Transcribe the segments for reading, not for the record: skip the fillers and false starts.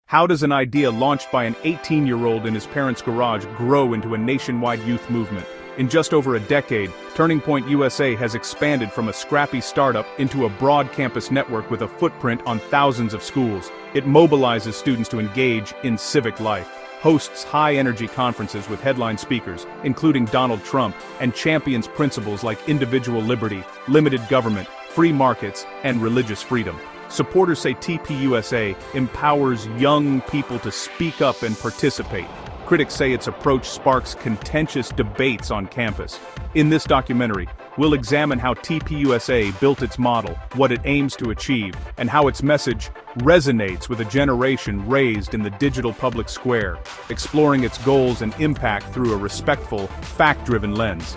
How does an idea launched by an 18-year-old in his parents' garage grow into a nationwide youth movement? In just over a decade, Turning Point USA has expanded from a scrappy startup into a broad campus network with a footprint on thousands of schools. It mobilizes students to engage in civic life, hosts high-energy conferences with headline speakers, including Donald Trump, and champions principles like individual liberty, limited government, free markets, and religious freedom. Supporters say TPUSA empowers young people to speak up and participate. Critics say its approach sparks contentious debates on campus. In this documentary, we'll examine how TPUSA built its model, what it aims to achieve, and how its message resonates with a generation raised in the digital public square, exploring its goals and impact through a respectful, fact-driven lens.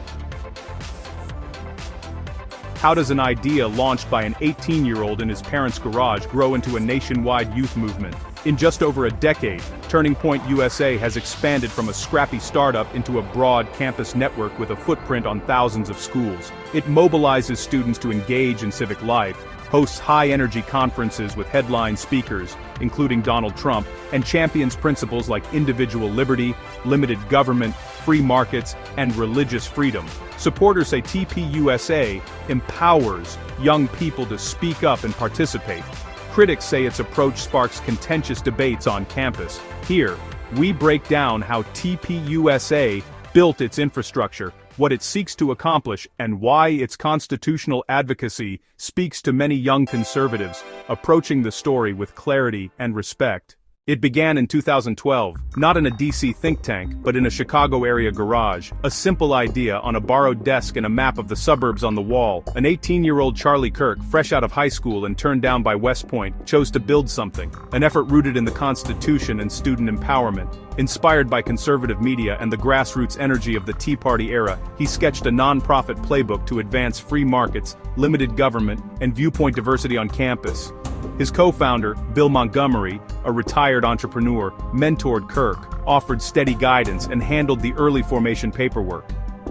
How does an idea launched by an 18-year-old in his parents' garage grow into a nationwide youth movement? In just over a decade, Turning Point USA has expanded from a scrappy startup into a broad campus network with a footprint on thousands of schools. It mobilizes students to engage in civic life, hosts high-energy conferences with headline speakers, including Donald Trump, and champions principles like individual liberty, limited government, free markets, and religious freedom. Supporters say TPUSA empowers young people to speak up and participate. Critics say its approach sparks contentious debates on campus. Here, we break down how TPUSA built its infrastructure, what it seeks to accomplish, and why its constitutional advocacy speaks to many young conservatives, approaching the story with clarity and respect. It began in 2012, not in a DC think tank, but in a Chicago area garage. A simple idea on a borrowed desk and a map of the suburbs on the wall. An 18-year-old Charlie Kirk, fresh out of high school and turned down by West Point, chose to build something. An effort rooted in the Constitution and student empowerment. Inspired by conservative media and the grassroots energy of the Tea Party era, he sketched a non-profit playbook to advance free markets, limited government, and viewpoint diversity on campus. His co-founder, Bill Montgomery, a retired entrepreneur, mentored Kirk, offered steady guidance, and handled the early formation paperwork.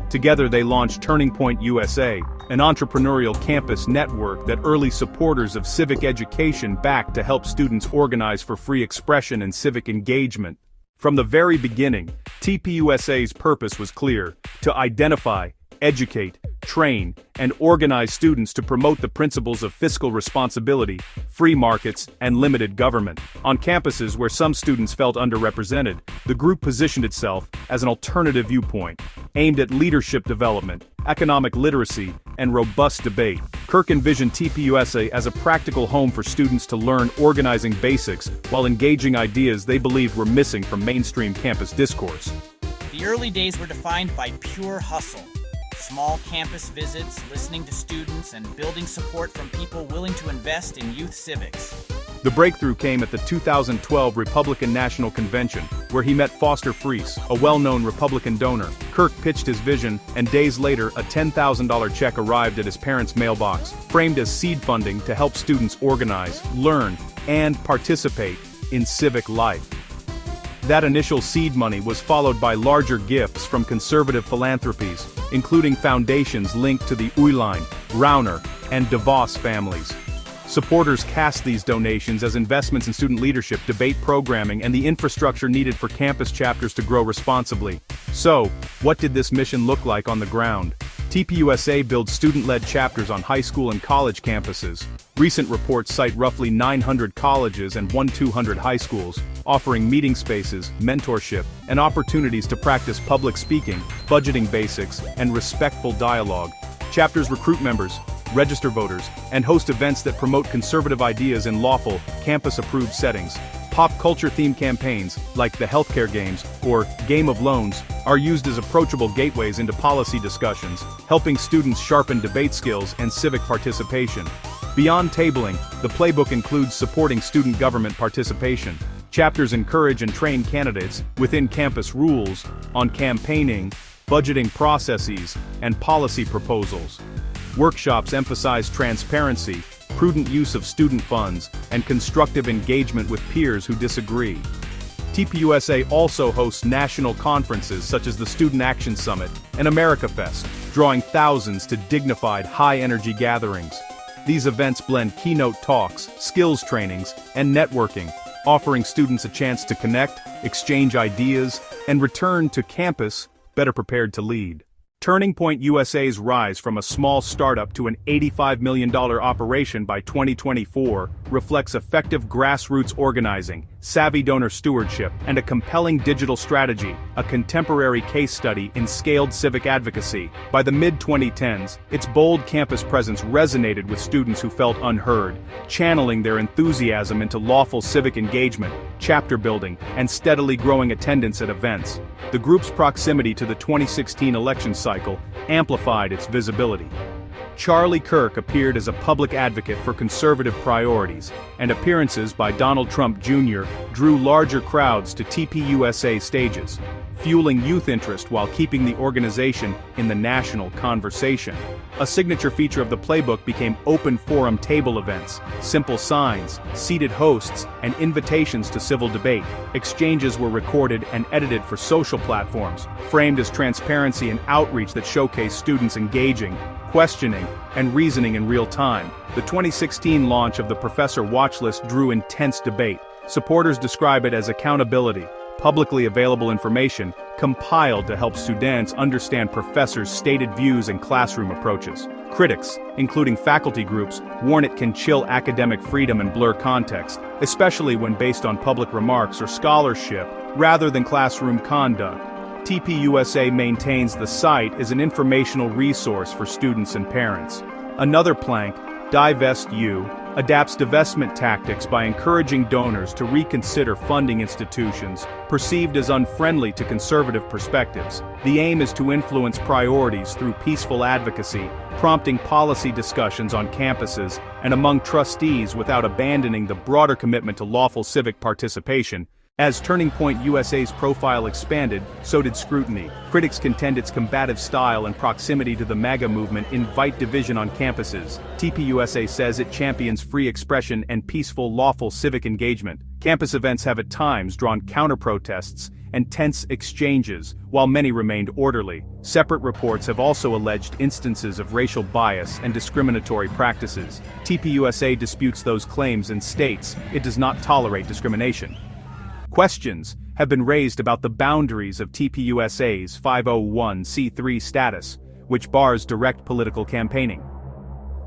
Together they launched Turning Point USA, an entrepreneurial campus network that early supporters of civic education backed to help students organize for free expression and civic engagement. From the very beginning, TPUSA's purpose was clear: to identify, educate, train, and organize students to promote the principles of fiscal responsibility, free markets, and limited government. On campuses where some students felt underrepresented, the group positioned itself as an alternative viewpoint, aimed at leadership development, economic literacy, and robust debate. Kirk envisioned TPUSA as a practical home for students to learn organizing basics while engaging ideas they believed were missing from mainstream campus discourse. The early days were defined by pure hustle. Small campus visits, listening to students, and building support from people willing to invest in youth civics. The breakthrough came at the 2012 Republican National Convention, where he met Foster Friess, a well-known Republican donor. Kirk pitched his vision, and days later, a $10,000 check arrived at his parents' mailbox, framed as seed funding to help students organize, learn, and participate in civic life. That initial seed money was followed by larger gifts from conservative philanthropies, including foundations linked to the Uihlein, Rauner, and DeVos families. Supporters cast these donations as investments in student leadership, debate programming, and the infrastructure needed for campus chapters to grow responsibly. So, what did this mission look like on the ground? TPUSA builds student-led chapters on high school and college campuses. Recent reports cite roughly 900 colleges and 200 high schools, offering meeting spaces, mentorship, and opportunities to practice public speaking, budgeting basics, and respectful dialogue. Chapters recruit members, register voters, and host events that promote conservative ideas in lawful, campus-approved settings. Pop culture-themed campaigns, like the Healthcare Games, or Game of Loans, are used as approachable gateways into policy discussions, helping students sharpen debate skills and civic participation. Beyond tabling, the playbook includes supporting student government participation. Chapters encourage and train candidates within campus rules on campaigning, budgeting processes, and policy proposals. Workshops emphasize transparency, prudent use of student funds, and constructive engagement with peers who disagree. TPUSA also hosts national conferences such as the Student Action Summit and America Fest, drawing thousands to dignified, high-energy gatherings. These events blend keynote talks, skills trainings, and networking, offering students a chance to connect, exchange ideas, and return to campus better prepared to lead. Turning Point USA's rise from a small startup to an $85 million operation by 2024 reflects effective grassroots organizing, savvy donor stewardship, and a compelling digital strategy, a contemporary case study in scaled civic advocacy. By the mid-2010s, its bold campus presence resonated with students who felt unheard, channeling their enthusiasm into lawful civic engagement, chapter building, and steadily growing attendance at events. The group's proximity to the 2016 election cycle amplified its visibility. Charlie Kirk appeared as a public advocate for conservative priorities, and appearances by Donald Trump Jr. drew larger crowds to TPUSA stages, fueling youth interest while keeping the organization in the national conversation. A signature feature of the playbook became open forum table events, simple signs, seated hosts, and invitations to civil debate. Exchanges were recorded and edited for social platforms, framed as transparency and outreach that showcased students engaging, questioning, and reasoning in real time. The 2016 launch of the Professor Watchlist drew intense debate. Supporters describe it as accountability, publicly available information, compiled to help students understand professors' stated views and classroom approaches. Critics, including faculty groups, warn it can chill academic freedom and blur context, especially when based on public remarks or scholarship, rather than classroom conduct. TPUSA maintains the site as an informational resource for students and parents. Another plank, Divest U, adapts divestment tactics by encouraging donors to reconsider funding institutions perceived as unfriendly to conservative perspectives. The aim is to influence priorities through peaceful advocacy, prompting policy discussions on campuses and among trustees without abandoning the broader commitment to lawful civic participation. As Turning Point USA's profile expanded, so did scrutiny. Critics contend its combative style and proximity to the MAGA movement invite division on campuses. TPUSA says it champions free expression and peaceful, lawful civic engagement. Campus events have at times drawn counter-protests and tense exchanges, while many remained orderly. Separate reports have also alleged instances of racial bias and discriminatory practices. TPUSA disputes those claims and states it does not tolerate discrimination. Questions have been raised about the boundaries of TPUSA's 501c3 status, which bars direct political campaigning.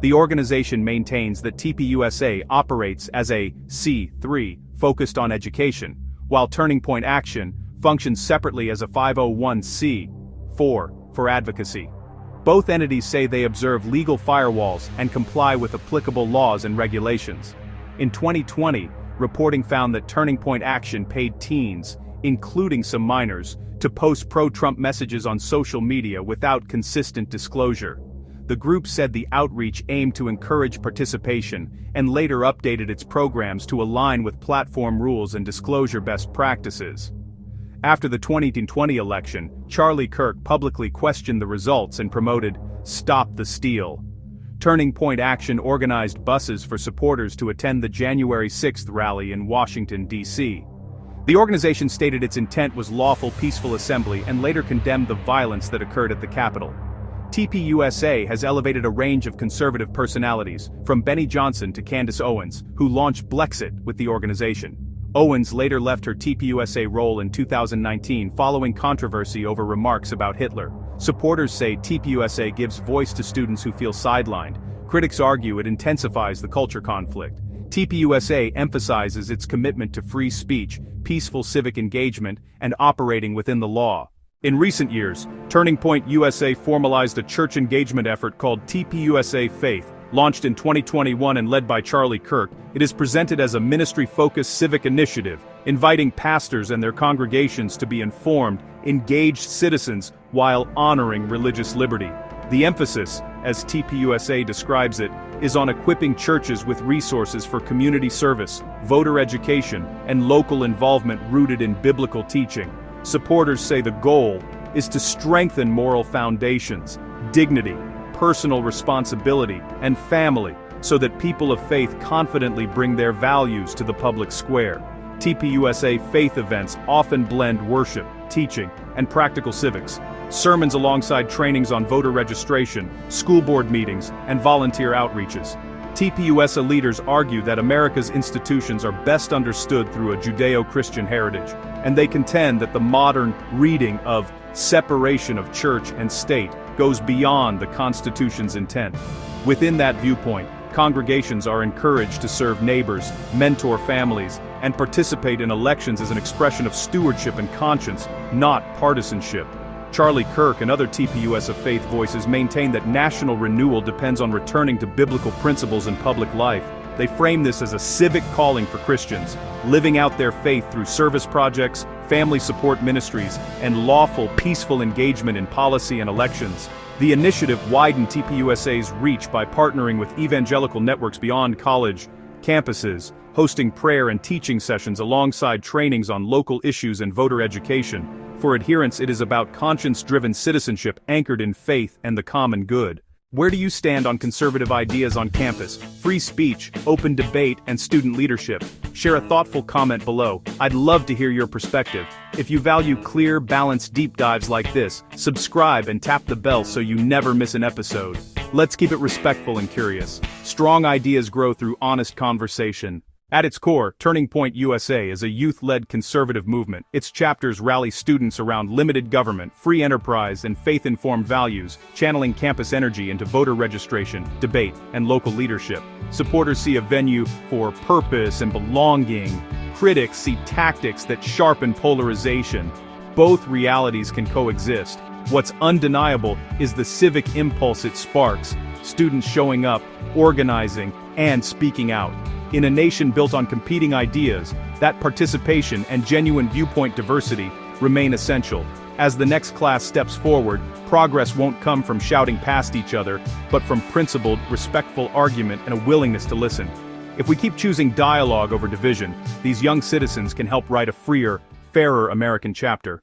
The organization maintains that TPUSA operates as a C3 focused on education, while Turning Point Action functions separately as a 501c4 for advocacy. Both entities say they observe legal firewalls and comply with applicable laws and regulations. In 2020, reporting found that Turning Point Action paid teens, including some minors, to post pro-Trump messages on social media without consistent disclosure. The group said the outreach aimed to encourage participation and later updated its programs to align with platform rules and disclosure best practices. After the 2020 election, Charlie Kirk publicly questioned the results and promoted "Stop the Steal." Turning Point Action organized buses for supporters to attend the January 6th rally in Washington, D.C. The organization stated its intent was lawful peaceful assembly and later condemned the violence that occurred at the Capitol. TPUSA has elevated a range of conservative personalities, from Benny Johnson to Candace Owens, who launched Blexit with the organization. Owens later left her TPUSA role in 2019 following controversy over remarks about Hitler. Supporters say TPUSA gives voice to students who feel sidelined. Critics argue it intensifies the culture conflict. TPUSA emphasizes its commitment to free speech, peaceful civic engagement, and operating within the law. In recent years, Turning Point USA formalized a church engagement effort called TPUSA Faith. Launched in 2021 and led by Charlie Kirk, it is presented as a ministry-focused civic initiative, inviting pastors and their congregations to be informed, engaged citizens while honoring religious liberty. The emphasis, as TPUSA describes it, is on equipping churches with resources for community service, voter education, and local involvement rooted in biblical teaching. Supporters say the goal is to strengthen moral foundations, dignity, personal responsibility, and family, so that people of faith confidently bring their values to the public square. TPUSA faith events often blend worship, teaching, and practical civics. Sermons alongside trainings on voter registration, school board meetings, and volunteer outreaches. TPUSA leaders argue that America's institutions are best understood through a Judeo-Christian heritage, and they contend that the modern reading of separation of church and state goes beyond the Constitution's intent. Within that viewpoint, congregations are encouraged to serve neighbors, mentor families, and participate in elections as an expression of stewardship and conscience, not partisanship. Charlie Kirk and other TPUSA faith voices maintain that national renewal depends on returning to biblical principles in public life. They frame this as a civic calling for Christians, living out their faith through service projects, family support ministries, and lawful, peaceful engagement in policy and elections. The initiative widened TPUSA's reach by partnering with evangelical networks beyond college campuses, hosting prayer and teaching sessions alongside trainings on local issues and voter education. For adherents, it is about conscience-driven citizenship anchored in faith and the common good. Where do you stand on conservative ideas on campus, free speech, open debate, and student leadership? Share a thoughtful comment below. I'd love to hear your perspective. If you value clear, balanced deep dives like this, subscribe and tap the bell so you never miss an episode. Let's keep it respectful and curious. Strong ideas grow through honest conversation. At its core, Turning Point USA is a youth-led conservative movement. Its chapters rally students around limited government, free enterprise, and faith-informed values, channeling campus energy into voter registration, debate, and local leadership. Supporters see a venue for purpose and belonging. Critics see tactics that sharpen polarization. Both realities can coexist. What's undeniable is the civic impulse it sparks, students showing up, organizing, and speaking out. In a nation built on competing ideas, that participation and genuine viewpoint diversity remain essential. As the next class steps forward, progress won't come from shouting past each other, but from principled, respectful argument and a willingness to listen. If we keep choosing dialogue over division, these young citizens can help write a freer, fairer American chapter.